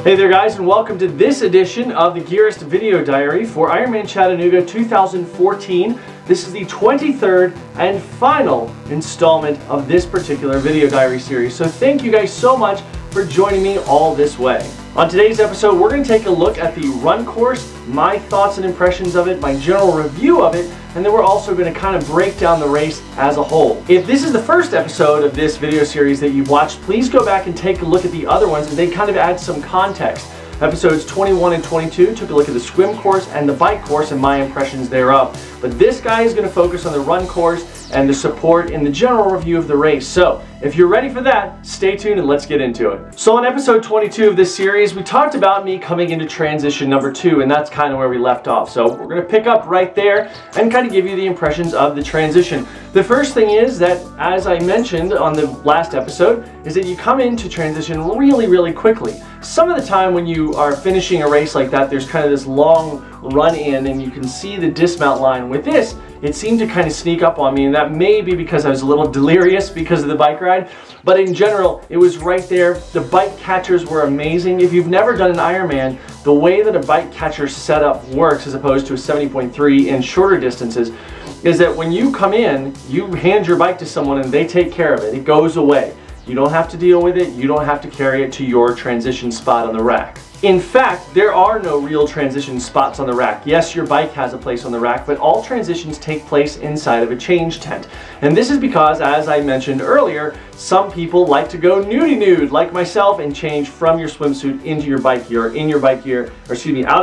Hey there guys, and welcome to this edition of the Gearist video diary for Ironman Chattanooga 2014. This is the 23rd and final installment of this particular video diary series. So thank you guys so much for joining me all this way. On today's episode, we're going to take a look at the run course, my thoughts and impressions of it, my general review of it, and then we're also going to kind of break down the race as a whole. If this is the first episode of this video series that you've watched, please go back and take a look at the other ones, and they kind of add some context. Episodes 21 and 22 took a look at the swim course and the bike course and my impressions thereof. But this guy is going to focus on the run course and the support in the general review of the race. So if you're ready for that, stay tuned and let's get into it. So on episode 22 of this series, we talked about me coming into transition number 2, and that's kind of where we left off. So we're going to pick up right there and kind of give you the impressions of the transition. The first thing is that, as I mentioned on the last episode, is that you come into transition really quickly. Some of the time when you are finishing a race like that, there's kind of this long run in and you can see the dismount line. With this, it seemed to kind of sneak up on me, and that may be because I was a little delirious because of the bike ride, but in general, it was right there. The bike catchers were amazing. If you've never done an Ironman, the way that a bike catcher setup works as opposed to a 70.3 in shorter distances is that when you come in, you hand your bike to someone and they take care of it. It goes away. You don't have to deal with it. You don't have to carry it to your transition spot on the rack. In fact, there are no real transition spots on the rack. Yes, your bike has a place on the rack, but all transitions take place inside of a change tent. And this is because, as I mentioned earlier, some people like to go nudie nude, like myself, and change from your swimsuit into your bike gear, out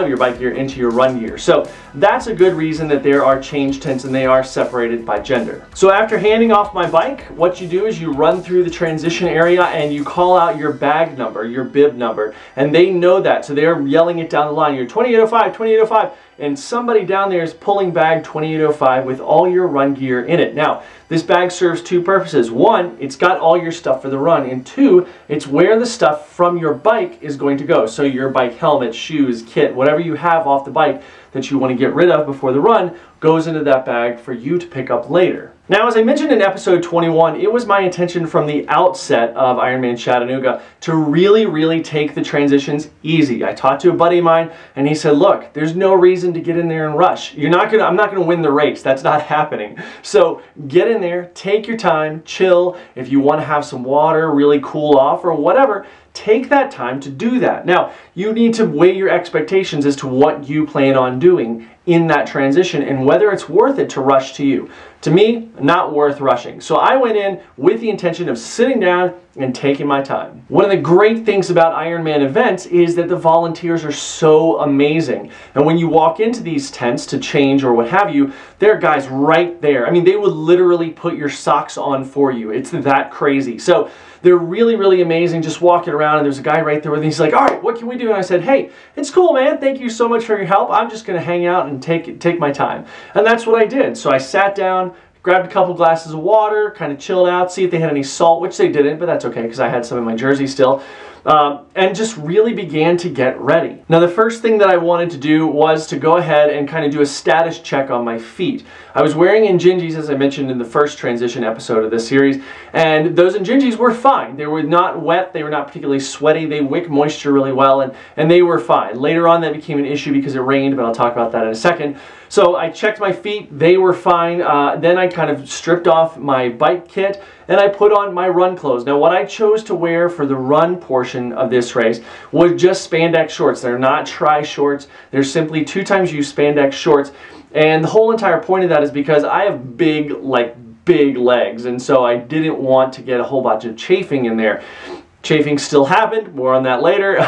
of your bike gear into your run gear. So that's a good reason that there are change tents and they are separated by gender. So after handing off my bike, what you do is you run through the transition area and you call out your bag number, your bib number, and they know that. So they're yelling it down the line. You're 2805, 2805, and somebody down there is pulling bag 2805 with all your run gear in it. Now, this bag serves two purposes. One, it's got all your stuff for the run, and two, it's where the stuff from your bike is going to go. So your bike helmet, shoes, kit, whatever you have off the bike that you want to get rid of before the run goes into that bag for you to pick up later. Now, as I mentioned in episode 21, it was my intention from the outset of Ironman Chattanooga to really take the transitions easy. I talked to a buddy of mine and he said, look, there's no reason to get in there and rush. I'm not gonna win the race. That's not happening. So get in there, take your time, chill. If you want to have some water, really cool off or whatever, take that time to do that. Now, you need to weigh your expectations as to what you plan on doing in that transition and whether it's worth it to rush to you. To me, not worth rushing. So I went in with the intention of sitting down and taking my time. One of the great things about Ironman events is that the volunteers are so amazing. And when you walk into these tents to change or what have you, there are guys right there. I mean, they would literally put your socks on for you. It's that crazy. So they're really amazing, just walking around, and there's a guy right there with me. He's like, all right, what can we do? And I said, hey, it's cool, man. Thank you so much for your help. I'm just going to hang out and take my time. And that's what I did. So I sat down, grabbed a couple glasses of water, kind of chilled out, see if they had any salt, which they didn't, but that's okay because I had some in my jersey still. And just really began to get ready. Now, the first thing that I wanted to do was to go ahead and kind of do a status check on my feet. I was wearing Injinjis, as I mentioned in the first transition episode of this series, and those Injinjis were fine. They were not wet, they were not particularly sweaty, they wick moisture really well, and they were fine. Later on, that became an issue because it rained, but I'll talk about that in a second. So I checked my feet, they were fine. Then I kind of stripped off my bike kit and I put on my run clothes. Now, what I chose to wear for the run portion of this race was just spandex shorts. They're not tri-shorts. They're simply 2x use spandex shorts. And the whole entire point of that is because I have big legs, and so I didn't want to get a whole bunch of chafing in there. Chafing still happened, more on that later,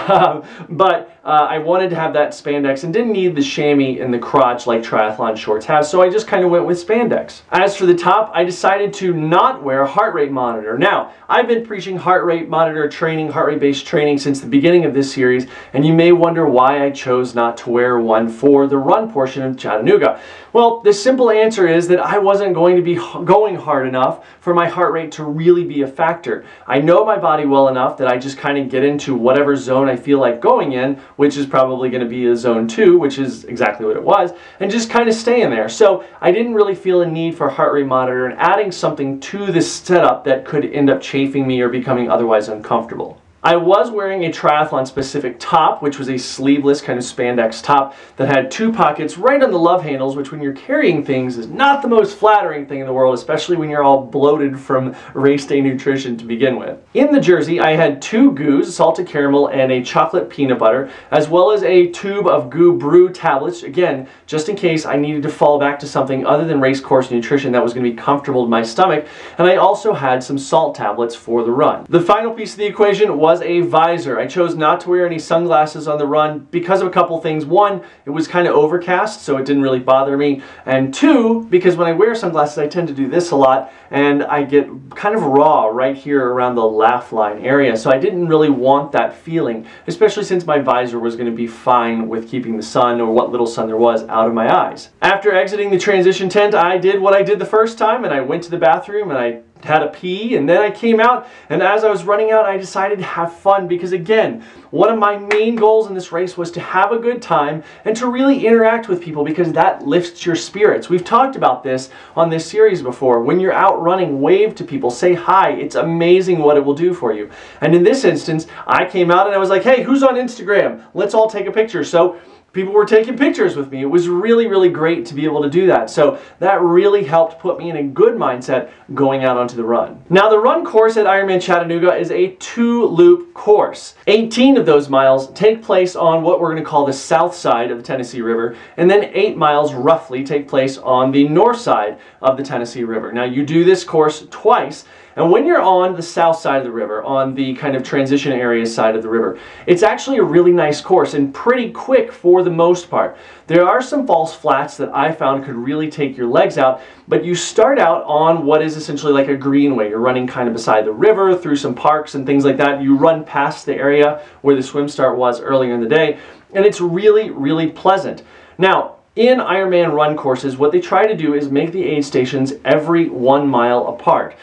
but I wanted to have that spandex and didn't need the chamois in the crotch like triathlon shorts have, so I just kind of went with spandex. As for the top, I decided to not wear a heart rate monitor. Now, I've been preaching heart rate monitor training, heart rate based training since the beginning of this series, and you may wonder why I chose not to wear one for the run portion of Chattanooga. Well, the simple answer is that I wasn't going to be going hard enough for my heart rate to really be a factor. I know my body well enough that I just kind of get into whatever zone I feel like going in, which is probably going to be a zone 2, which is exactly what it was, and just kind of stay in there. So I didn't really feel a need for a heart rate monitor and adding something to this setup that could end up chafing me or becoming otherwise uncomfortable. I was wearing a triathlon specific top, which was a sleeveless kind of spandex top that had 2 pockets right on the love handles, which when you're carrying things is not the most flattering thing in the world, especially when you're all bloated from race day nutrition to begin with. In the jersey, I had 2 goos, salted caramel and a chocolate peanut butter, as well as a tube of goo brew tablets, again, just in case I needed to fall back to something other than race course nutrition that was going to be comfortable to my stomach, and I also had some salt tablets for the run. The final piece of the equation was a visor. I chose not to wear any sunglasses on the run because of a couple things. One, it was kind of overcast, so it didn't really bother me, and 2, because when I wear sunglasses I tend to do this a lot and I get kind of raw right here around the laugh line area, so I didn't really want that feeling, especially since my visor was going to be fine with keeping the sun, or what little sun there was, out of my eyes. After exiting the transition tent, I did what I did the first time, and I went to the bathroom and I had a pee, and then I came out, and as I was running out I decided to have fun, because again, one of my main goals in this race was to have a good time and to really interact with people, because that lifts your spirits. We've talked about this on this series before. When you're out running, wave to people, say hi. It's amazing what it will do for you. And in this instance, I came out and I was like, hey, who's on Instagram? Let's all take a picture. So people were taking pictures with me. It was really, really great to be able to do that. So that really helped put me in a good mindset going out onto the run. Now, the run course at Ironman Chattanooga is a 2-loop course. 18 of those miles take place on what we're going to call the south side of the Tennessee River, and then 8 miles roughly take place on the north side of the Tennessee River. Now, you do this course twice, and when you're on the south side of the river, on the kind of transition area side of the river, it's actually a really nice course and pretty quick for the most part. There are some false flats that I found could really take your legs out, but you start out on what is essentially like a greenway. You're running kind of beside the river, through some parks and things like that. You run past the area where the swim start was earlier in the day, and it's really, really pleasant. Now, in Ironman run courses, what they try to do is make the aid stations every 1 mile apart.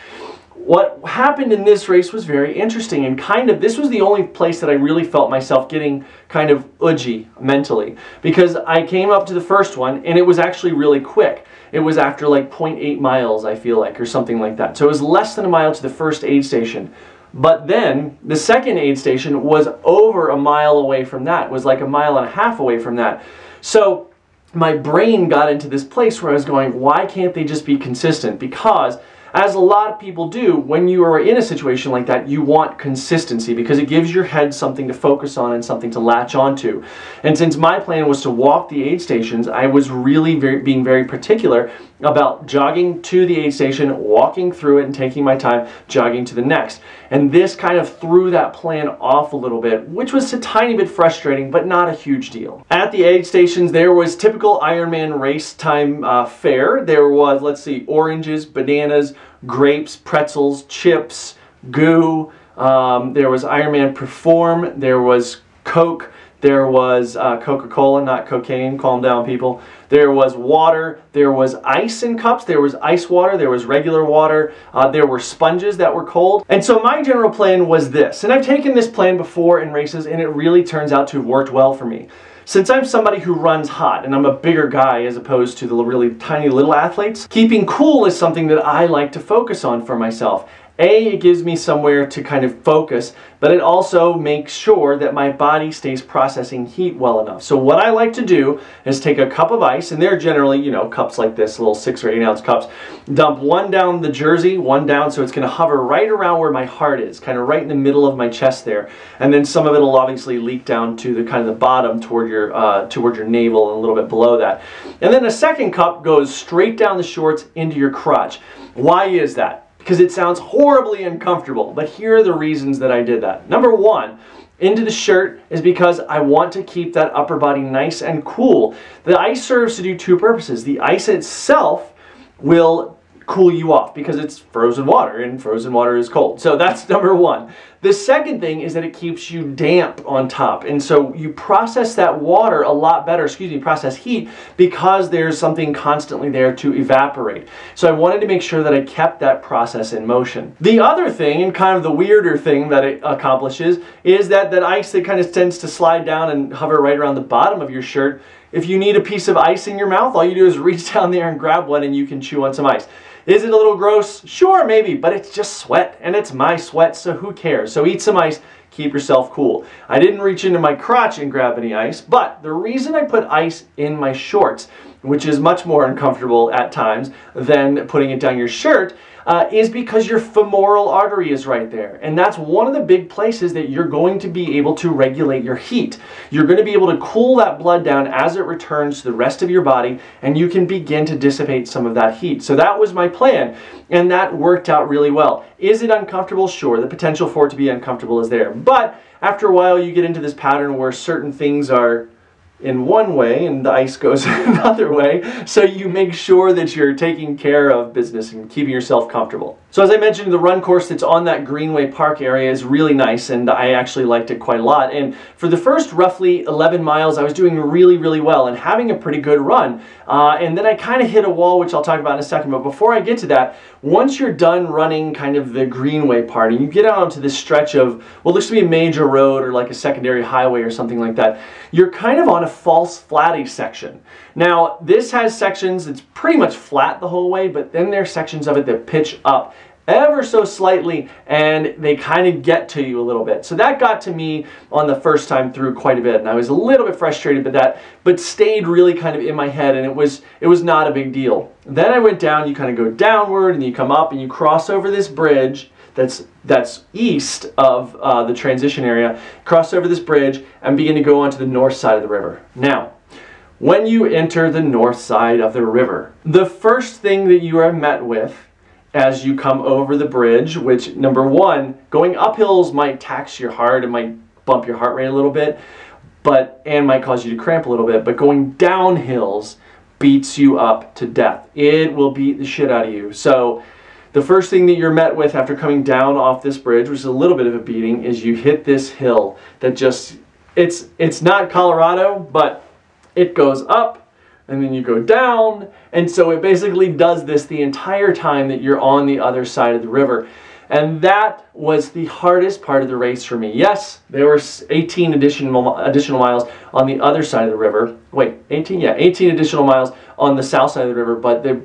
What happened in this race was very interesting, and this was the only place that I really felt myself getting kind of udgy mentally, because I came up to the first one and it was actually really quick. It was after like 0.8 miles, I feel like, or something like that. So it was less than a mile to the first aid station. But then the second aid station was over a mile away from that. It was like 1.5 miles away from that. So my brain got into this place where I was going, why can't they just be consistent? Because as a lot of people do, when you are in a situation like that, you want consistency, because it gives your head something to focus on and something to latch onto. And since my plan was to walk the aid stations, I was really being very particular about jogging to the aid station, walking through it, and taking my time jogging to the next. And this kind of threw that plan off a little bit, which was a tiny bit frustrating, but not a huge deal. At the aid stations, there was typical Ironman race time fare. There was, let's see, oranges, bananas, grapes, pretzels, chips, goo. There was Ironman Perform. There was Coke. There was Coca-Cola, not cocaine. Calm down, people. There was water. There was ice in cups. There was ice water. There was regular water. There were sponges that were cold. And so my general plan was this. And I've taken this plan before in races, and it really turns out to have worked well for me. Since I'm somebody who runs hot, and I'm a bigger guy as opposed to the really tiny little athletes, keeping cool is something that I like to focus on for myself. It gives me somewhere to kind of focus, but it also makes sure that my body stays processing heat well enough. So what I like to do is take a cup of ice, and they're generally, you know, cups like this, little 6 or 8 ounce cups, dump one down the jersey, one down, so it's going to hover right around where my heart is, kind of right in the middle of my chest there. And then some of it will obviously leak down to the kind of the bottom toward your navel and a little bit below that. And then the second cup goes straight down the shorts into your crotch. Why is that? Because it sounds horribly uncomfortable, but here are the reasons that I did that. Number one, into the shirt is because I want to keep that upper body nice and cool. The ice serves to do 2 purposes. The ice itself will cool you off because it's frozen water, and frozen water is cold. So that's number one. The second thing is that it keeps you damp on top, and so you process that water a lot better, process heat, because there's something constantly there to evaporate. So I wanted to make sure that I kept that process in motion. The other thing, and kind of the weirder thing that it accomplishes, is that ice that kind of tends to slide down and hover right around the bottom of your shirt. If you need a piece of ice in your mouth, all you do is reach down there and grab one, and you can chew on some ice. Is it a little gross? Sure, maybe, but it's just sweat, and it's my sweat, so who cares? So eat some ice, keep yourself cool. I didn't reach into my crotch and grab any ice, but the reason I put ice in my shorts, which is much more uncomfortable at times than putting it down your shirt, is because your femoral artery is right there. And that's one of the big places that you're going to be able to regulate your heat. You're going to be able to cool that blood down as it returns to the rest of your body, and you can begin to dissipate some of that heat. So that was my plan, and that worked out really well. Is it uncomfortable? Sure, the potential for it to be uncomfortable is there. But after a while, you get into this pattern where certain things are in one way and the ice goes another way, so you make sure that you're taking care of business and keeping yourself comfortable. So as I mentioned, the run course that's on that Greenway Park area is really nice, and I actually liked it quite a lot. And for the first roughly 11 miles, I was doing really well and having a pretty good run. And then I kind of hit a wall, which I'll talk about in a second. But before I get to that, once you're done running kind of the Greenway part and you get out onto this stretch of what looks to be a major road or like a secondary highway or something like that, you're kind of on a false flatty section. Now, this has sections that's pretty much flat the whole way, but then there are sections of it that pitch up ever so slightly, and they kind of get to you a little bit. So that got to me on the first time through quite a bit, and I was a little bit frustrated with that, but stayed really kind of in my head, and it was not a big deal. Then I went down, you kind of go downward, and you come up, and you cross over this bridge that's east of the transition area, cross over this bridge, and begin to go onto the north side of the river. Now, when you enter the north side of the river, the first thing that you are met with as you come over the bridge, which, number one, going up hills might tax your heart, it might bump your heart rate a little bit, and might cause you to cramp a little bit, but going down hills beats you up to death. It will beat the shit out of you. So the first thing that you're met with after coming down off this bridge, which is a little bit of a beating, is you hit this hill that just, it's not Colorado, but it goes up, and then you go down, and so it basically does this the entire time that you're on the other side of the river. And that was the hardest part of the race for me. Yes, there were 18 additional miles on the other side of the river. Wait, 18? Yeah, 18 additional miles on the south side of the river, but the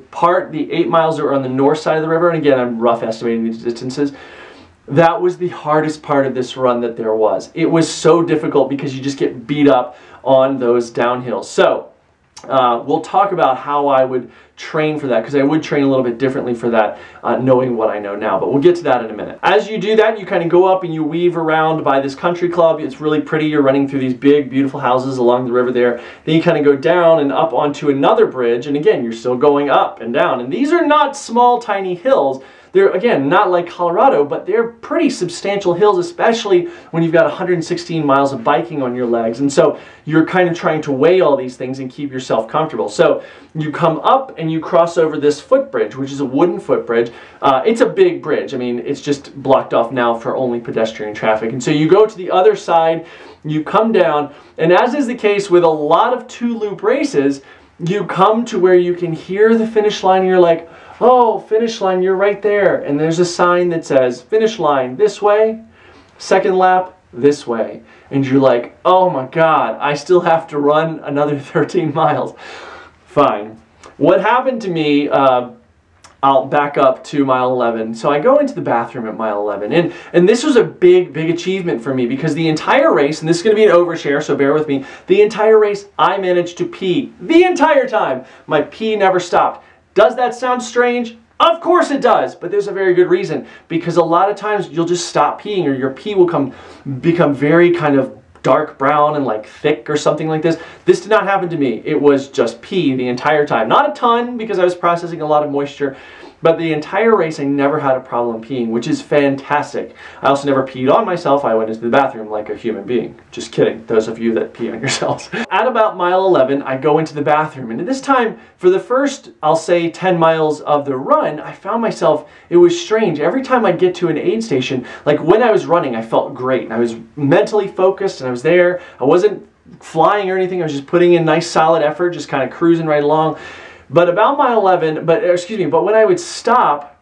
8 miles that were on the north side of the river, and again, I'm rough estimating these distances, that was the hardest part of this run that there was. It was so difficult because you just get beat up on those downhills. So, we'll talk about how I would train for that, because I would train a little bit differently for that, knowing what I know now, but we'll get to that in a minute. As you do that, you kind of go up and you weave around by this country club. It's really pretty. You're running through these big, beautiful houses along the river there. Then you kind of go down and up onto another bridge, and again, you're still going up and down. And these are not small, tiny hills. They're, again, not like Colorado, but they're pretty substantial hills, especially when you've got 116 miles of biking on your legs. And so you're kind of trying to weigh all these things and keep yourself comfortable. So you come up and you cross over this footbridge, which is a wooden footbridge. It's a big bridge. I mean, it's just blocked off now for only pedestrian traffic. And so you go to the other side, you come down, and as is the case with a lot of two-loop races, you come to where you can hear the finish line and you're like, oh, finish line, you're right there. And there's a sign that says, finish line this way, second lap this way. And you're like, oh my God, I still have to run another 13 miles. Fine. What happened to me, I'll back up to mile 11. So I go into the bathroom at mile 11. And this was a big achievement for me, because the entire race, and this is going to be an overshare, so bear with me, the entire race I managed to pee the entire time. My pee never stopped. Does that sound strange? Of course it does, but there's a very good reason, because a lot of times you'll just stop peeing, or your pee will become very kind of dark brown and like thick or something like this. This did not happen to me. It was just pee the entire time. Not a ton, because I was processing a lot of moisture, but the entire race I never had a problem peeing, which is fantastic. I also never peed on myself. I went into the bathroom like a human being. Just kidding, those of you that pee on yourselves. At about mile 11, I go into the bathroom, and at this time, for the first, I'll say 10 miles of the run, I found myself, it was strange. Every time I'd get to an aid station, like when I was running, I felt great. I was mentally focused, and I was there. I wasn't flying or anything. I was just putting in nice solid effort, just kind of cruising right along. But about mile 11, but when I would stop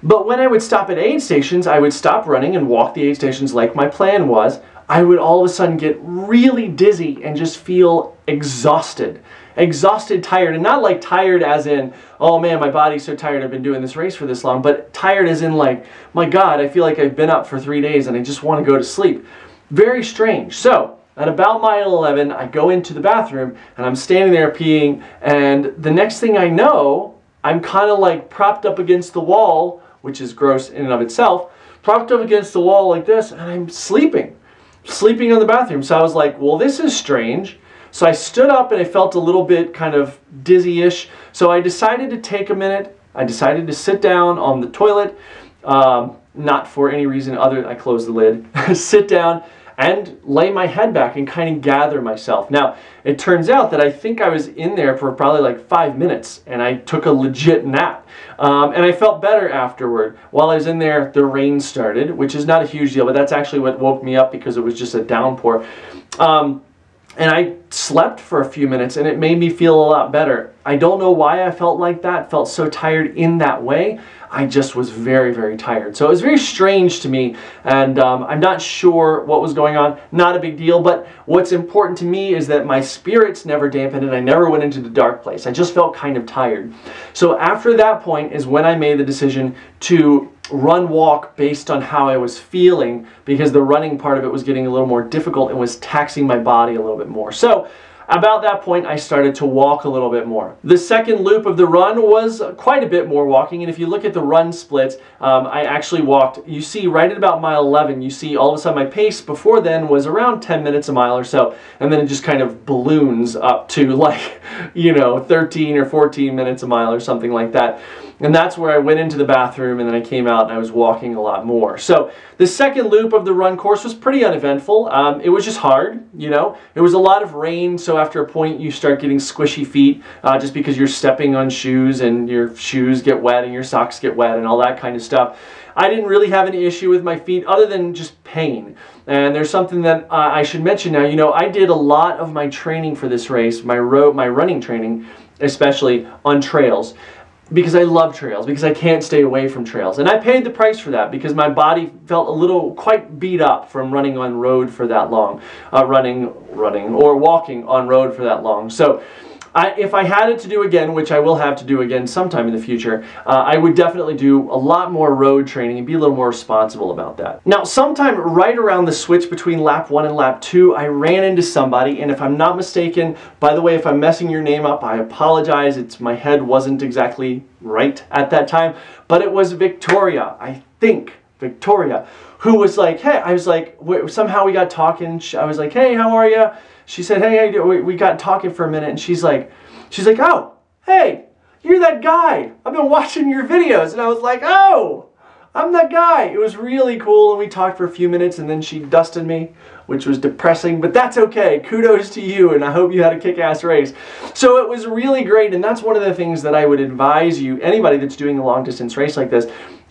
at aid stations, I would stop running and walk the aid stations like my plan was. I would all of a sudden get really dizzy and just feel exhausted. exhausted, tired, and not like tired as in, oh man, my body's so tired, I've been doing this race for this long, but tired as in like, my God, I feel like I've been up for 3 days and I just want to go to sleep. Very strange. So at about mile 11, I go into the bathroom and I'm standing there peeing, and the next thing I know, I'm kind of like propped up against the wall, which is gross in and of itself, propped up against the wall like this, and I'm sleeping on the bathroom. So I was like, well, this is strange. So I stood up and I felt a little bit kind of dizzy-ish. So I decided to take a minute. I decided to sit down on the toilet, not for any reason other than I closed the lid, sit down and lay my head back and kind of gather myself. Now, it turns out that I think I was in there for probably like 5 minutes, and I took a legit nap. And I felt better afterward. While I was in there, the rain started, which is not a huge deal, but that's actually what woke me up because it was just a downpour. And I slept for a few minutes, and it made me feel a lot better. I don't know why I felt like that, felt so tired in that way. I just was very, very tired. So it was very strange to me, and I'm not sure what was going on. Not a big deal, but what's important to me is that my spirits never dampened and I never went into the dark place. I just felt kind of tired. So after that point is when I made the decision to walk based on how I was feeling, because the running part of it was getting a little more difficult and was taxing my body a little bit more. So about that point, I started to walk a little bit more. The second loop of the run was quite a bit more walking, and if you look at the run splits, I actually walked, you see right at about mile 11, you see all of a sudden my pace before then was around 10 minutes a mile or so, and then it just kind of balloons up to like, you know, 13 or 14 minutes a mile or something like that. And that's where I went into the bathroom, and then I came out and I was walking a lot more. So the second loop of the run course was pretty uneventful. It was just hard, you know. It was a lot of rain, so after a point you start getting squishy feet just because you're stepping on shoes and your shoes get wet and your socks get wet and all that kind of stuff. I didn't really have any issue with my feet other than just pain. And there's something that I should mention now. You know, I did a lot of my training for this race, my running training, especially on trails, because I love trails, because I can't stay away from trails. And I paid the price for that because my body felt a little quite beat up from running on road for that long, running or walking on road for that long. So if I had it to do again, which I will have to do again sometime in the future, I would definitely do a lot more road training and be a little more responsible about that. Now, sometime right around the switch between lap 1 and lap 2, I ran into somebody, and if I'm not mistaken, by the way, if I'm messing your name up, I apologize. My head wasn't exactly right at that time, but it was Victoria, I think, Victoria, who was like, hey, I was like, somehow we got talking. I was like, hey, how are you? She said, hey, we got talking for a minute, and she's like, oh, hey, you're that guy. I've been watching your videos. And I was like, oh, I'm that guy. It was really cool, and we talked for a few minutes, and then she dusted me, which was depressing, but that's okay. Kudos to you, and I hope you had a kick-ass race. So it was really great, and that's one of the things that I would advise you, anybody that's doing a long-distance race like this,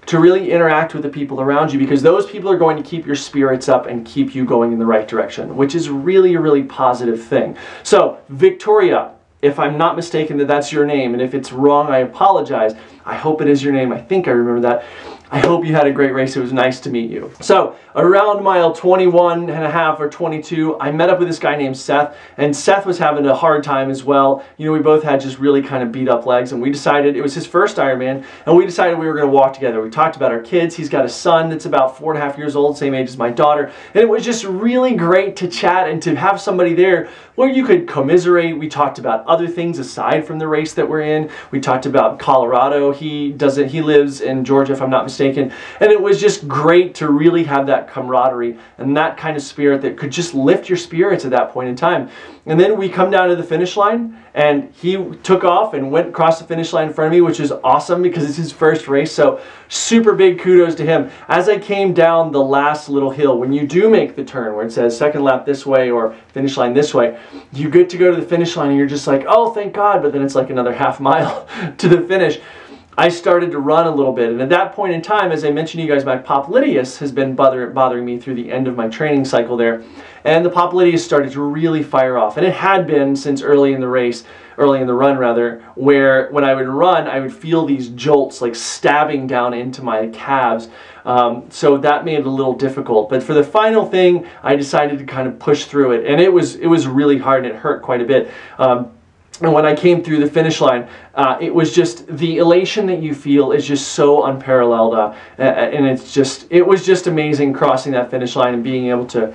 to really interact with the people around you, because those people are going to keep your spirits up and keep you going in the right direction, which is really a really positive thing. So, Victoria, if I'm not mistaken that's your name, and if it's wrong, I apologize. I hope it is your name. I think I remember that. I hope you had a great race. It was nice to meet you. So around mile 21 and a half or 22, I met up with this guy named Seth, and Seth was having a hard time as well. You know, we both had just really kind of beat up legs, and we decided, it was his first Ironman, and we decided we were going to walk together. We talked about our kids. He's got a son that's about 4.5 years old, same age as my daughter, and it was just really great to chat and to have somebody there where you could commiserate. We talked about other things aside from the race that we're in. We talked about Colorado. He lives in Georgia, if I'm not mistaken. And it was just great to really have that camaraderie and that kind of spirit that could just lift your spirits at that point in time. And then we come down to the finish line, and he took off and went across the finish line in front of me, which is awesome because it's his first race. So super big kudos to him. As I came down the last little hill, when you do make the turn where it says second lap this way or finish line this way, you get to go to the finish line and you're just like, oh, thank God. But then it's like another half mile to the finish. I started to run a little bit, and at that point in time, as I mentioned to you guys, my popliteus has been bothering me through the end of my training cycle there, and the popliteus started to really fire off, and it had been since early in the run rather, where when I would run, I would feel these jolts like stabbing down into my calves, so that made it a little difficult. But for the final thing, I decided to kind of push through it, and it was really hard, and it hurt quite a bit. And when I came through the finish line, it was just, the elation that you feel is just so unparalleled. And it was just amazing crossing that finish line and being able to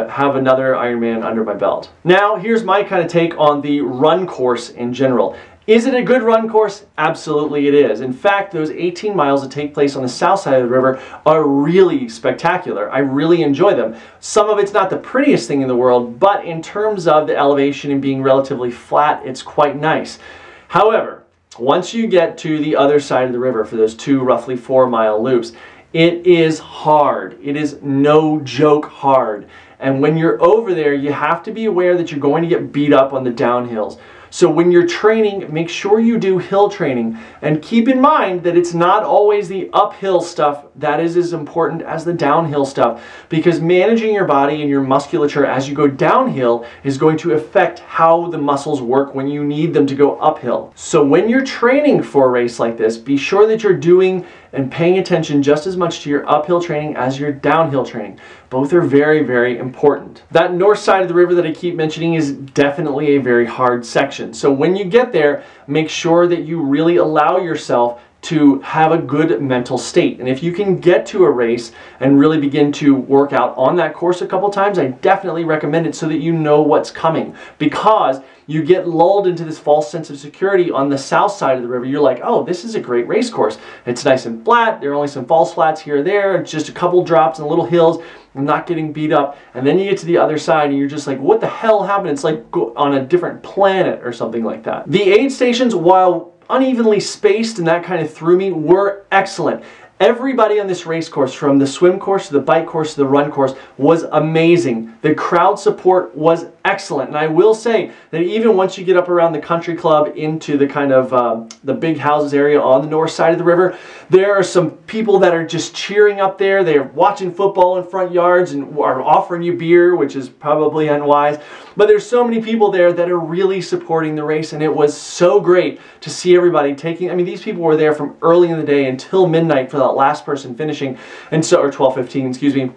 have another Ironman under my belt. Now, here's my kind of take on the run course in general. Is it a good run course? Absolutely it is. In fact, those 18 miles that take place on the south side of the river are really spectacular. I really enjoy them. Some of it's not the prettiest thing in the world, but in terms of the elevation and being relatively flat, it's quite nice. However, once you get to the other side of the river for those 2 roughly 4-mile loops, it is hard. It is no joke hard. And when you're over there, you have to be aware that you're going to get beat up on the downhills. So when you're training, make sure you do hill training, and keep in mind that it's not always the uphill stuff that is as important as the downhill stuff, because managing your body and your musculature as you go downhill is going to affect how the muscles work when you need them to go uphill. So when you're training for a race like this, be sure that you're doing and paying attention just as much to your uphill training as your downhill training. Both are very, very important. That north side of the river that I keep mentioning is definitely a very hard section. So when you get there, make sure that you really allow yourself to have a good mental state. And if you can get to a race and really begin to work out on that course a couple times, I definitely recommend it so that you know what's coming, because you get lulled into this false sense of security on the south side of the river. You're like, oh, this is a great race course. It's nice and flat. There are only some false flats here or there. It's just a couple drops and little hills. I'm not getting beat up. And then you get to the other side and you're just like, what the hell happened? It's like on a different planet or something like that. The aid stations, while unevenly spaced and that kind of threw me, were excellent. Everybody on this race course, from the swim course to the bike course to the run course, was amazing. The crowd support was excellent. And I will say that even once you get up around the country club into the kind of the big houses area on the north side of the river, there are some people that are just cheering up there. They're watching football in front yards and are offering you beer, which is probably unwise. But there's so many people there that are really supporting the race, and it was so great to see everybody taking, I mean, these people were there from early in the day until midnight for that last person finishing, and so, or 12:15, excuse me.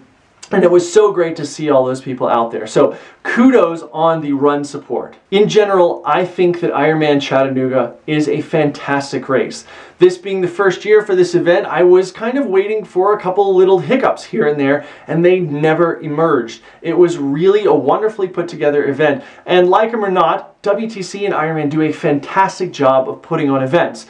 And it was so great to see all those people out there. So kudos on the run support. In general, I think that Ironman Chattanooga is a fantastic race. This being the first year for this event, I was kind of waiting for a couple little hiccups here and there, and they never emerged. It was really a wonderfully put together event. And like them or not, WTC and Ironman do a fantastic job of putting on events.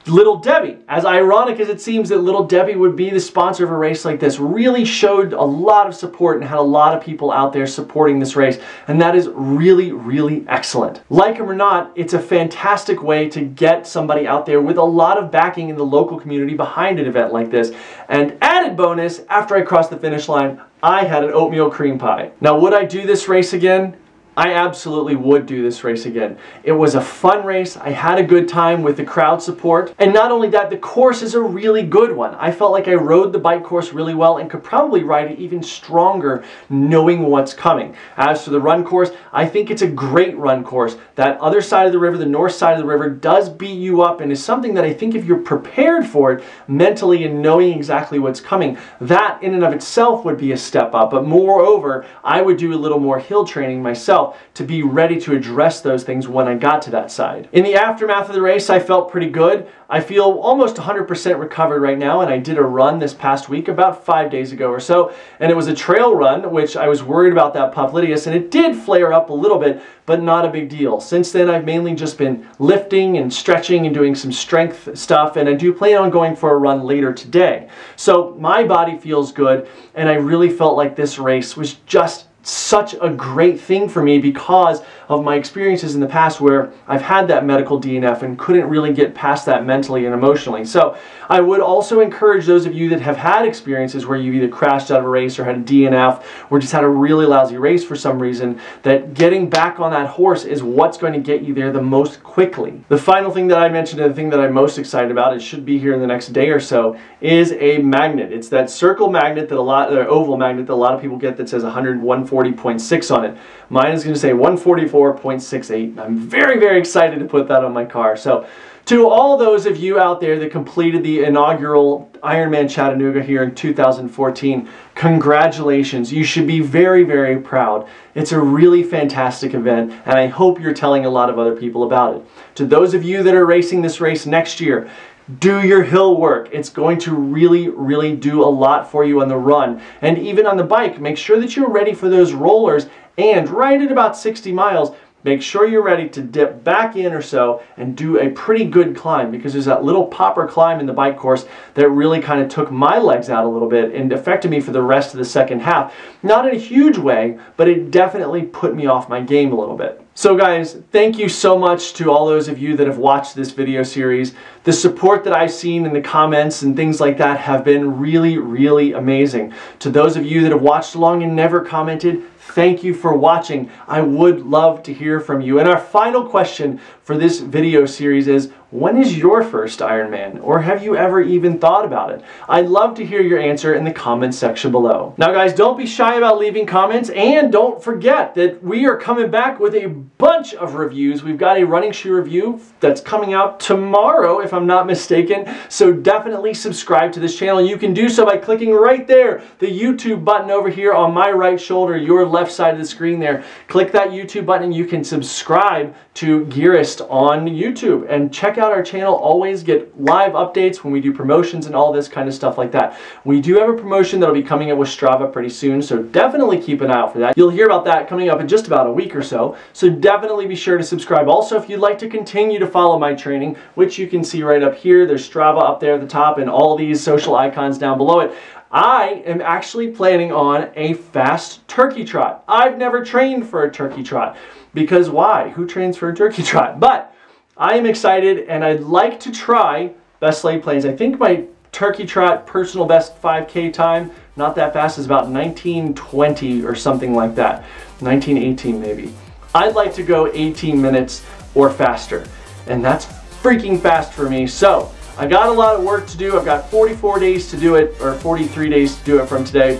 Little Debbie, as ironic as it seems that Little Debbie would be the sponsor of a race like this, really showed a lot of support and had a lot of people out there supporting this race, and that is really, really excellent. Like them or not, it's a fantastic way to get somebody out there with a lot of backing in the local community behind an event like this. And added bonus, after I crossed the finish line, I had an oatmeal cream pie. Now, would I do this race again? I absolutely would do this race again. It was a fun race. I had a good time with the crowd support. And not only that, the course is a really good one. I felt like I rode the bike course really well and could probably ride it even stronger knowing what's coming. As for the run course, I think it's a great run course. That other side of the river, the north side of the river, does beat you up and is something that I think if you're prepared for it mentally and knowing exactly what's coming, that in and of itself would be a step up. But moreover, I would do a little more hill training myself to be ready to address those things when I got to that side. In the aftermath of the race, I felt pretty good. I feel almost 100% recovered right now, and I did a run this past week about 5 days ago or so, and it was a trail run, which I was worried about that popliteus, and it did flare up a little bit, but not a big deal. Since then, I've mainly just been lifting and stretching and doing some strength stuff, and I do plan on going for a run later today. So my body feels good, and I really felt like this race was just such a great thing for me because of my experiences in the past where I've had that medical DNF and couldn't really get past that mentally and emotionally. So I would also encourage those of you that have had experiences where you've either crashed out of a race or had a DNF or just had a really lousy race for some reason, that getting back on that horse is what's going to get you there the most quickly. The final thing that I mentioned, and the thing that I'm most excited about, it should be here in the next day or so, is a magnet. It's that circle magnet that or oval magnet that a lot of people get that says 140.6 on it. Mine is going to say 144.68. I'm very, very excited to put that on my car. So To all those of you out there that completed the inaugural Ironman Chattanooga here in 2014, congratulations. You should be very, very proud. It's a really fantastic event, and I hope you're telling a lot of other people about it. To those of you that are racing this race next year, do your hill work. It's going to really, really do a lot for you on the run. And even on the bike, make sure that you're ready for those rollers, and right at about 60 miles, make sure you're ready to dip back in or so and do a pretty good climb, because there's that little popper climb in the bike course that really kind of took my legs out a little bit and affected me for the rest of the second half. Not in a huge way, but it definitely put me off my game a little bit. So guys, thank you so much to all those of you that have watched this video series. The support that I've seen in the comments and things like that have been really, really amazing. To those of you that have watched along and never commented, thank you for watching. I would love to hear from you. And our final question for this video series is, when is your first Ironman? Or have you ever even thought about it? I'd love to hear your answer in the comments section below. Now guys, don't be shy about leaving comments, and don't forget that we are coming back with a bunch of reviews. We've got a running shoe review that's coming out tomorrow, if I'm not mistaken. So definitely subscribe to this channel. You can do so by clicking right there, the YouTube button over here on my right shoulder, your left side of the screen there. Click that YouTube button and you can subscribe to Gearist on YouTube, and check out our channel. Always get live updates when we do promotions and all this kind of stuff like that. We do have a promotion that'll be coming up with Strava pretty soon, so definitely keep an eye out for that. You'll hear about that coming up in just about a week or so, so definitely be sure to subscribe. Also, if you'd like to continue to follow my training, which you can see right up here, there's Strava up there at the top and all these social icons down below it. I am actually planning on a fast turkey trot. I've never trained for a turkey trot, because why? Who trains for a turkey trot? But I am excited, and I'd like to try best laid plans. I think my turkey trot personal best 5K time, not that fast, is about 19:20 or something like that. 19:18 maybe. I'd like to go 18 minutes or faster, and that's freaking fast for me. So I got a lot of work to do. I've got 44 days to do it, or 43 days to do it from today.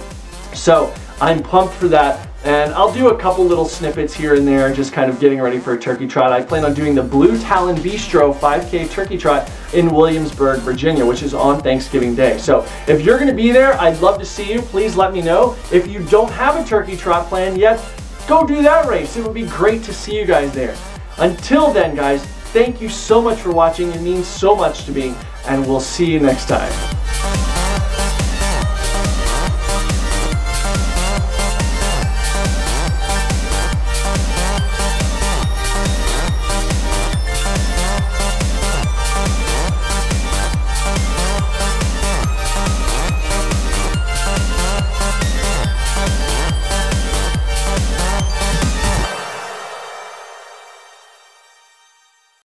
So I'm pumped for that. And I'll do a couple little snippets here and there, just kind of getting ready for a turkey trot. I plan on doing the Blue Talon Bistro 5K turkey trot in Williamsburg, Virginia, which is on Thanksgiving Day. So if you're going to be there, I'd love to see you. Please let me know. If you don't have a turkey trot plan yet, go do that race. It would be great to see you guys there. Until then, guys, thank you so much for watching. It means so much to me, and we'll see you next time.